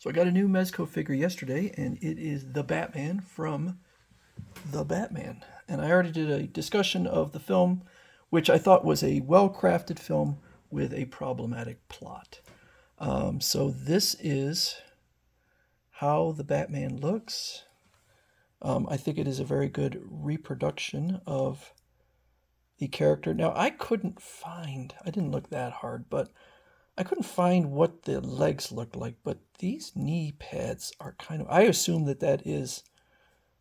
So I got a new Mezco figure yesterday, and it is the Batman from The Batman. And I already did a discussion of the film, which I thought was a well crafted film with a problematic plot. So this is how the Batman looks. I think it is a very good reproduction of the character. Now, I didn't look that hard, but I couldn't find what the legs look like. But these knee pads are I assume that is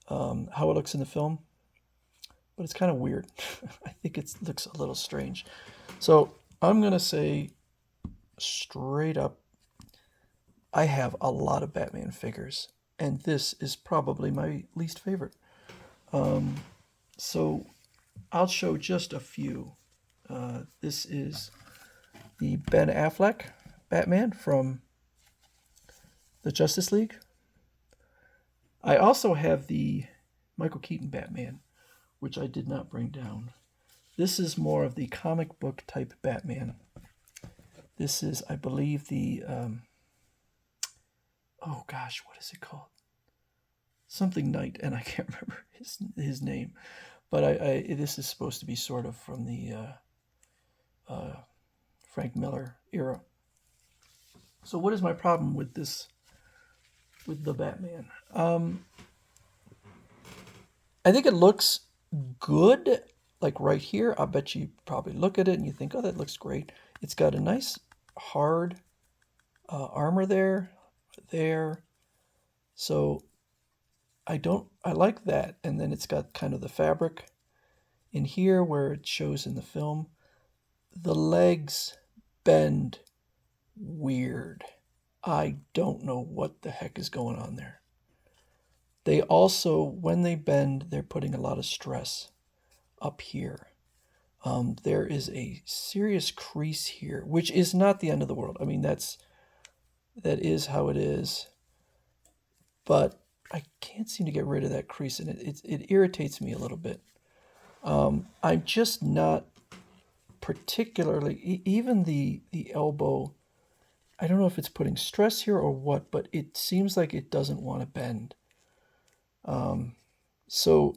how it looks in the film, but it's kind of weird. I think it looks a little strange. So I'm going to say straight up, I have a lot of Batman figures, and this is probably my least favorite. So I'll show just a few. This is the Ben Affleck Batman from the Justice League. I also have the Michael Keaton Batman, which I did not bring down. This is more of the comic book type Batman. This is, I believe, the oh gosh, what is it called? Something Knight, and I can't remember his name. But this is supposed to be sort of from the Frank Miller era. So what is my problem with with the Batman? I think it looks good, like right here. I bet you probably look at it and you think, oh, that looks great. It's got a nice hard armor there. So I like that. And then it's got kind of the fabric in here where it shows in the film. The legs bend weird. I don't know what the heck is going on there. They also, when they bend, they're putting a lot of stress up here. There is a serious crease here, which is not the end of the world. I mean, that is how it is. But I can't seem to get rid of that crease, and it irritates me a little bit. I'm just not particularly, even the elbow, I don't know if it's putting stress here or what, but it seems like it doesn't want to bend. So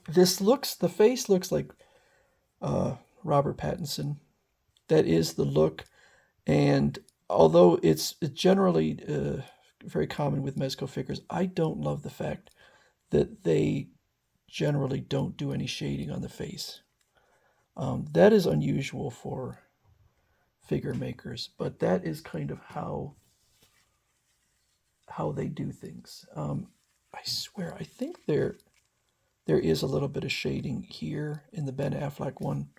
the face looks like Robert Pattinson. That is the look. And although it's generally very common with Mezco figures, I don't love the fact that they generally don't do any shading on the face. That is unusual for figure makers, but that is kind of how they do things. I swear, I think there is a little bit of shading here in the Ben Affleck one,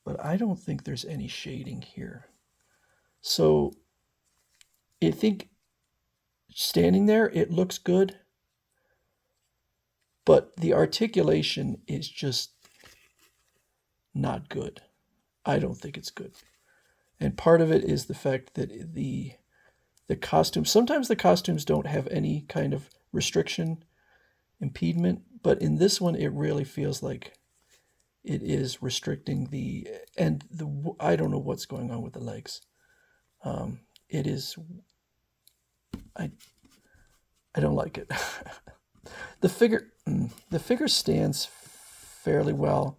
but I don't think there's any shading here. So I think standing there, it looks good, but the articulation is just not good. I don't think it's good. And part of it is the fact that the costumes, sometimes the costumes don't have any kind of restriction, impediment, but in this one, it really feels like it is restricting I don't know what's going on with the legs. It is, I don't like it. The figure stands fairly well.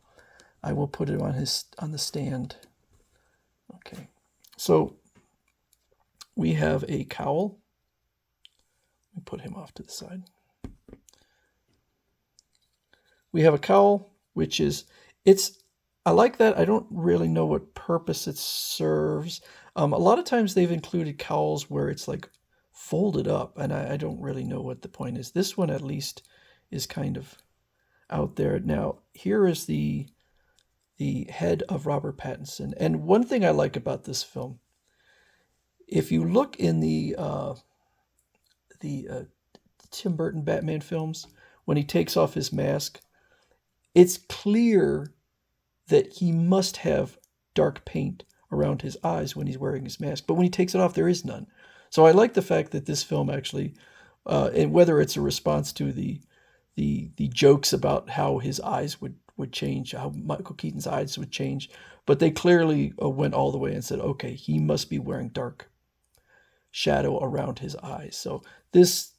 I will put it on the stand. Okay, so we have a cowl. Let me put him off to the side. We have a cowl, which is, I like that. I don't really know what purpose it serves. A lot of times they've included cowls where it's like folded up, and I don't really know what the point is. This one at least is kind of out there. Now, here is the head of Robert Pattinson. And one thing I like about this film, if you look in the Tim Burton Batman films, when he takes off his mask, it's clear that he must have dark paint around his eyes when he's wearing his mask. But when he takes it off, there is none. So I like the fact that this film actually, and whether it's a response to the jokes about how his eyes would change, how Michael Keaton's eyes would change, but they clearly went all the way and said, okay, he must be wearing dark shadow around his eyes. So this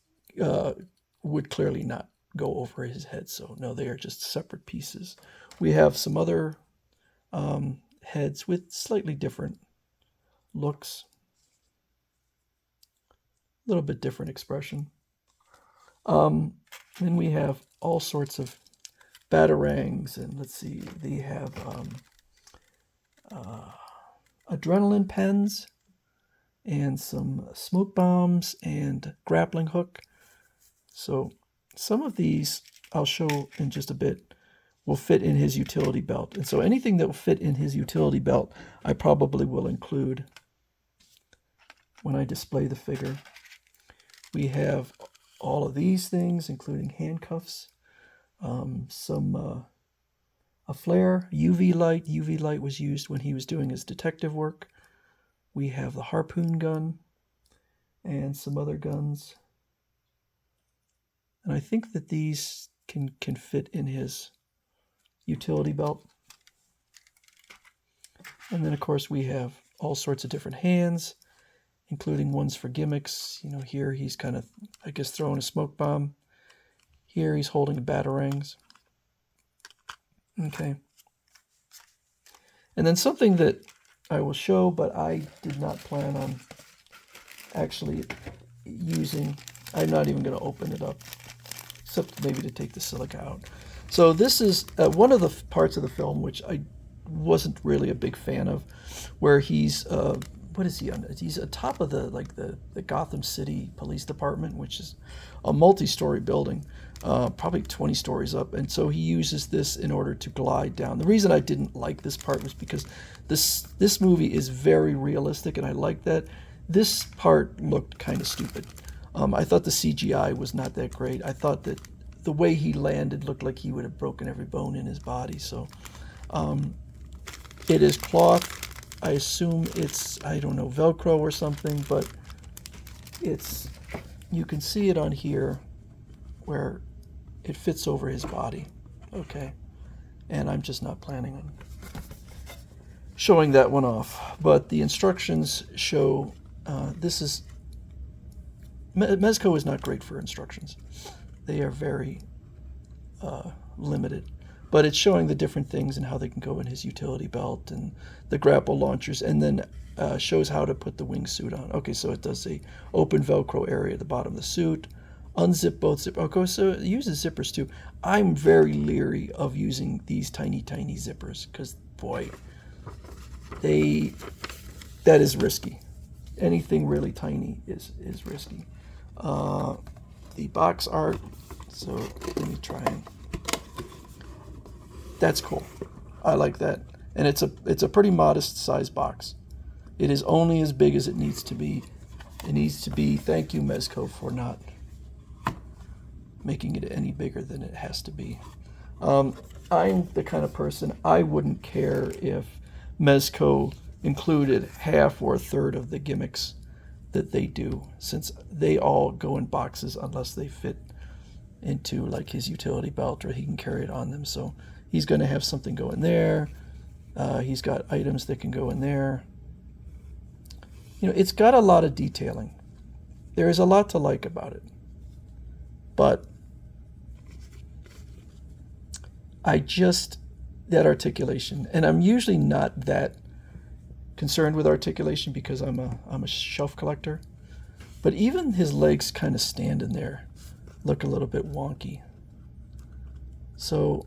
would clearly not go over his head. So no, they are just separate pieces. We have some other heads with slightly different looks, a little bit different expression. Then we have all sorts of batarangs, and let's see, they have adrenaline pens and some smoke bombs and grappling hook. So some of these I'll show in just a bit will fit in his utility belt. And so anything that will fit in his utility belt, I probably will include when I display the figure. We have all of these things, including handcuffs, a flare, UV light. UV light was used when he was doing his detective work. We have the harpoon gun and some other guns. And I think that these can fit in his utility belt. And then, of course, we have all sorts of different hands, including ones for gimmicks. You know, here he's kind of, I guess, throwing a smoke bomb. Here he's holding batarangs. Okay. And then something that I will show, but I did not plan on actually using. I'm not even going to open it up, except maybe to take the silica out. So this is one of the parts of the film which I wasn't really a big fan of, where he's what is he on? He's atop of the Gotham City Police Department, which is a multi-story building, probably 20 stories up, and so he uses this in order to glide down. The reason I didn't like this part was because this movie is very realistic, and I like that. This part looked kind of stupid. I thought the CGI was not that great. I thought that the way he landed looked like he would have broken every bone in his body. So it is cloth. I assume it's, I don't know, Velcro or something, but it's, you can see it on here where it fits over his body. Okay. And I'm just not planning on showing that one off. But the instructions show this is, Mezco is not great for instructions. They are very limited. But it's showing the different things and how they can go in his utility belt and the grapple launchers, and then shows how to put the wingsuit on. Okay, so it does a open Velcro area at the bottom of the suit, unzip both zippers. Okay, so it uses zippers too. I'm very leery of using these tiny zippers because, boy, that is risky. Anything really tiny is risky. The box art, so let me try and, that's cool. I like that. And it's a pretty modest size box. It is only as big as it needs to be. It needs to be, thank you Mezco for not making it any bigger than it has to be. I'm the kind of person, I wouldn't care if Mezco included half or a third of the gimmicks that they do, since they all go in boxes unless they fit into like his utility belt or he can carry it on them. So he's going to have something go in there. He's got items that can go in there. You know, it's got a lot of detailing. There is a lot to like about it. But that articulation, and I'm usually not that concerned with articulation because I'm a shelf collector. But even his legs kind of stand in there, look a little bit wonky. So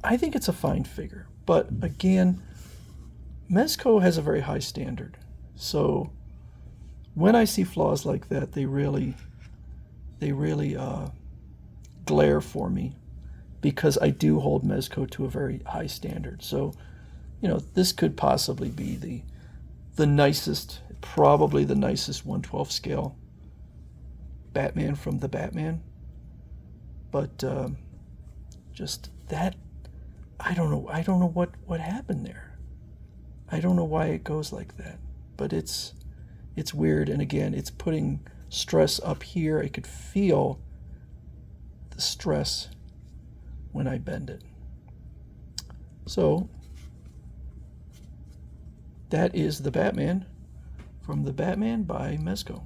I think it's a fine figure. But again, Mezco has a very high standard. So when I see flaws like that, they really glare for me, because I do hold Mezco to a very high standard. So, you know, this could possibly be the nicest, probably the nicest 1/12 scale Batman from the Batman. But just that, I don't know what happened there. I don't know why it goes like that. But it's weird, and again, it's putting stress up here. I could feel the stress when I bend it. So that is the Batman from the Batman by Mezco.